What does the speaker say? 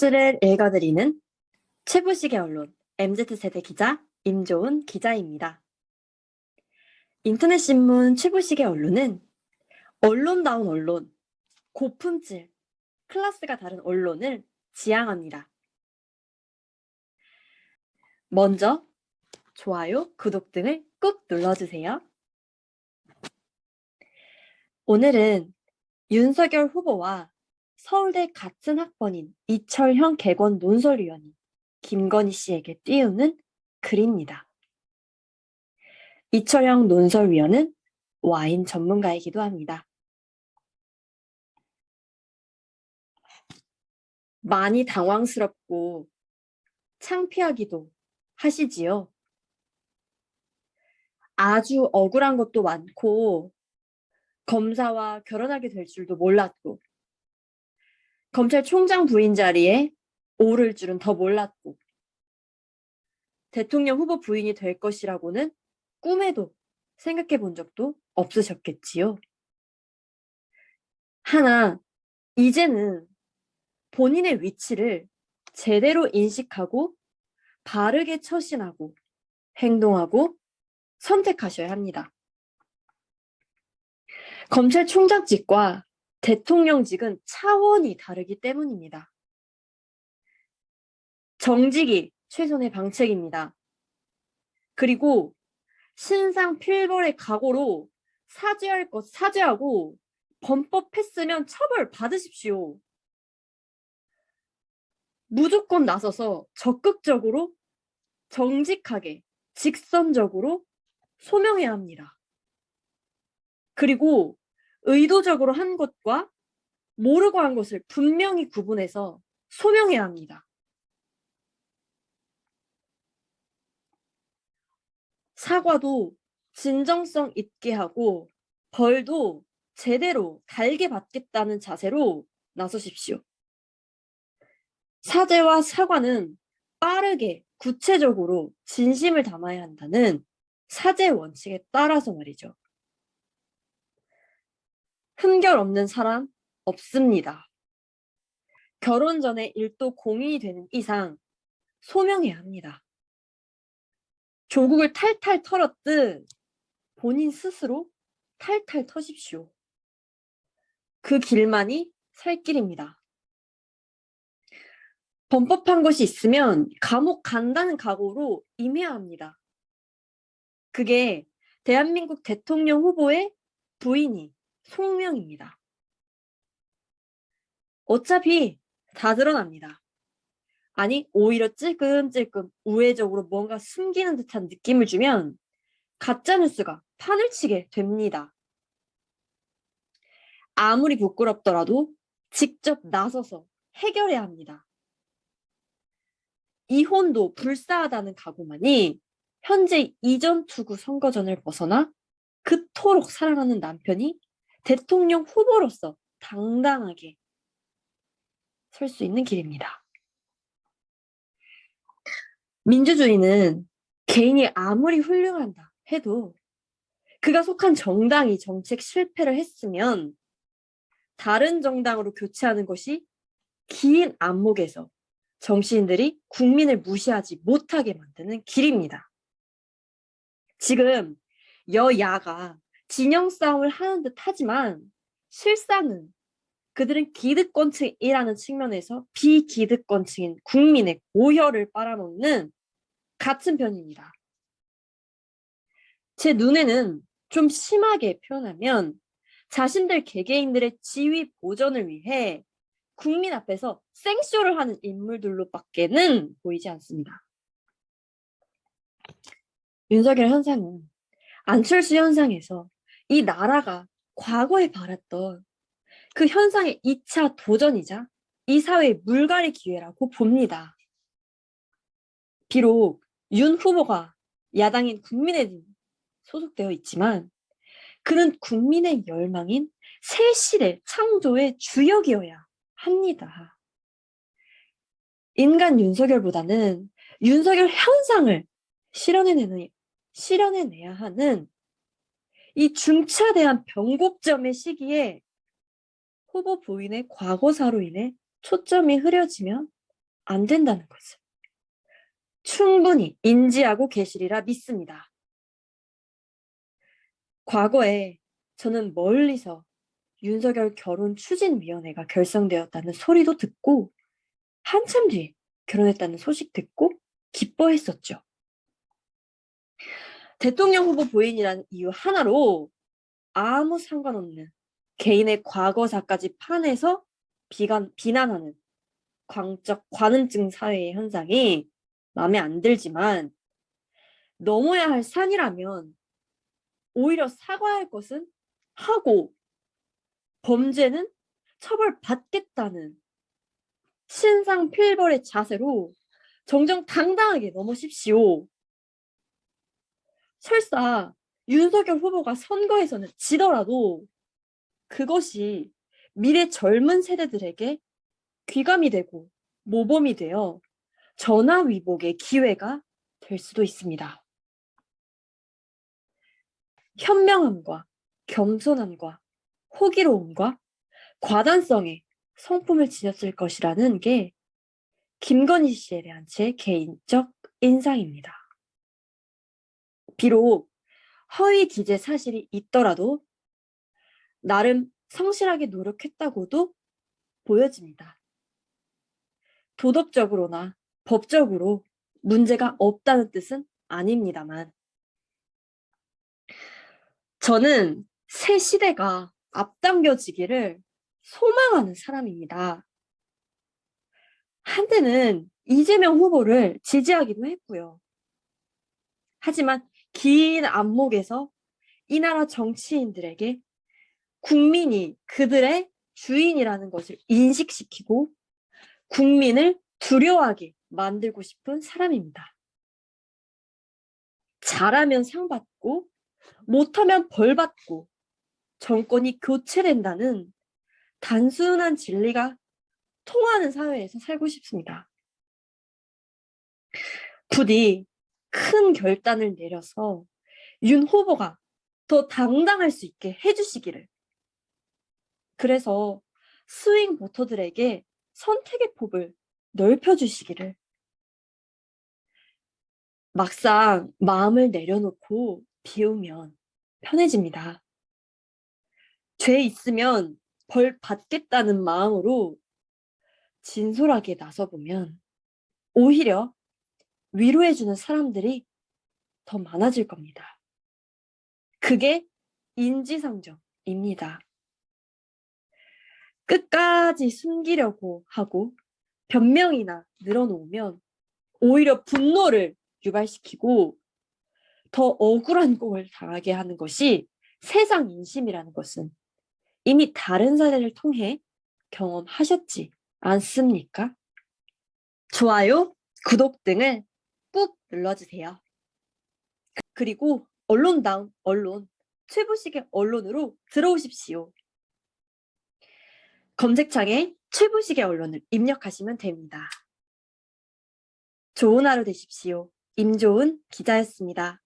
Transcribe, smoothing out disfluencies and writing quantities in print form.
뉴스를 읽어드리는 최부식의 언론 MZ세대 기자 임조은 기자입니다. 인터넷 신문 최부식의 언론은 언론다운 언론, 고품질, 클래스가 다른 언론을 지향합니다. 먼저 좋아요, 구독 등을 꾹 눌러주세요. 오늘은 윤석열 후보와 서울대 같은 학번인 이철형 개건 논설위원이 김건희 씨에게 띄우는 글입니다. 이철형 논설위원은 와인 전문가이기도 합니다. 많이 당황스럽고 창피하기도 하시지요. 아주 억울한 것도 많고 검사와 결혼하게 될 줄도 몰랐고 검찰총장 부인 자리에 오를 줄은 더 몰랐고 대통령 후보 부인이 될 것이라고는 꿈에도 생각해 본 적도 없으셨겠지요. 하나, 이제는 본인의 위치를 제대로 인식하고 바르게 처신하고 행동하고 선택하셔야 합니다. 검찰총장직과 대통령직은 차원이 다르기 때문입니다. 정직이 최선의 방책입니다. 그리고 신상 필벌의 각오로 사죄할 것 사죄하고 범법했으면 처벌 받으십시오. 무조건 나서서 적극적으로 정직하게 직선적으로 소명해야 합니다. 그리고 의도적으로 한 것과 모르고 한 것을 분명히 구분해서 소명해야 합니다. 사과도 진정성 있게 하고 벌도 제대로 달게 받겠다는 자세로 나서십시오. 사죄와 사과는 빠르게 구체적으로 진심을 담아야 한다는 사죄 원칙에 따라서 말이죠. 흠결 없는 사람 없습니다. 결혼 전에 일도 공인이 되는 이상 소명해야 합니다. 조국을 탈탈 털었듯 본인 스스로 탈탈 터십시오. 그 길만이 살 길입니다. 범법한 것이 있으면 감옥 간다는 각오로 임해야 합니다. 그게 대한민국 대통령 후보의 부인이 송명입니다. 어차피 다 드러납니다. 아니, 오히려 찔끔찔끔 우회적으로 뭔가 숨기는 듯한 느낌을 주면 가짜뉴스가 판을 치게 됩니다. 아무리 부끄럽더라도 직접 나서서 해결해야 합니다. 이혼도 불사하다는 각오만이 현재 이전 투구 선거전을 벗어나 그토록 사랑하는 남편이 대통령 후보로서 당당하게 설 수 있는 길입니다. 민주주의는 개인이 아무리 훌륭하다 해도 그가 속한 정당이 정책 실패를 했으면 다른 정당으로 교체하는 것이 긴 안목에서 정치인들이 국민을 무시하지 못하게 만드는 길입니다. 지금 여야가 진영 싸움을 하는 듯 하지만 실상은 그들은 기득권층이라는 측면에서 비기득권층인 국민의 고혈을 빨아먹는 같은 편입니다. 제 눈에는 좀 심하게 표현하면 자신들 개개인들의 지위 보전을 위해 국민 앞에서 생쇼를 하는 인물들로밖에는 보이지 않습니다. 윤석열 현상은 안철수 현상에서 이 나라가 과거에 바랐던 그 현상의 2차 도전이자 이 사회의 물갈이 기회라고 봅니다. 비록 윤 후보가 야당인 국민의힘 소속되어 있지만 그는 국민의 열망인 새시대 창조의 주역이어야 합니다. 인간 윤석열보다는 윤석열 현상을 실현해내야 하는 이 중차대한 변곡점의 시기에 후보 부인의 과거사로 인해 초점이 흐려지면 안 된다는 것을 충분히 인지하고 계시리라 믿습니다. 과거에 저는 멀리서 윤석열 결혼추진위원회가 결성되었다는 소리도 듣고 한참 뒤에 결혼했다는 소식 듣고 기뻐했었죠. 대통령 후보 부인이라는 이유 하나로 아무 상관없는 개인의 과거사까지 파내서 비난하는 광적 관음증 사회의 현상이 마음에 안 들지만 넘어야 할 산이라면 오히려 사과할 것은 하고 범죄는 처벌받겠다는 신상필벌의 자세로 정정당당하게 넘으십시오. 설사 윤석열 후보가 선거에서는 지더라도 그것이 미래 젊은 세대들에게 귀감이 되고 모범이 되어 전화위복의 기회가 될 수도 있습니다. 현명함과 겸손함과 호기로움과 과단성에 성품을 지녔을 것이라는 게 김건희 씨에 대한 제 개인적 인상입니다. 비록 허위 기재 사실이 있더라도 나름 성실하게 노력했다고도 보여집니다. 도덕적으로나 법적으로 문제가 없다는 뜻은 아닙니다만 저는 새 시대가 앞당겨지기를 소망하는 사람입니다. 한때는 이재명 후보를 지지하기도 했고요. 하지만 긴 안목에서 이 나라 정치인들에게 국민이 그들의 주인이라는 것을 인식시키고 국민을 두려워하게 만들고 싶은 사람입니다. 잘하면 상 받고 못하면 벌 받고 정권이 교체된다는 단순한 진리가 통하는 사회에서 살고 싶습니다. 부디 큰 결단을 내려서 윤 후보가 더 당당할 수 있게 해주시기를. 그래서 스윙 보터들에게 선택의 폭을 넓혀주시기를. 막상 마음을 내려놓고 비우면 편해집니다. 죄 있으면 벌 받겠다는 마음으로 진솔하게 나서보면 오히려 위로해주는 사람들이 더 많아질 겁니다. 그게 인지상정입니다. 끝까지 숨기려고 하고 변명이나 늘어놓으면 오히려 분노를 유발시키고 더 억울한 꼴을 당하게 하는 것이 세상 인심이라는 것은 이미 다른 사례를 통해 경험하셨지 않습니까? 좋아요, 구독 등을 꾹 눌러주세요. 그리고 언론다운 언론, 최부식의 언론으로 들어오십시오. 검색창에 최부식의 언론을 입력하시면 됩니다. 좋은 하루 되십시오. 임조은 기자였습니다.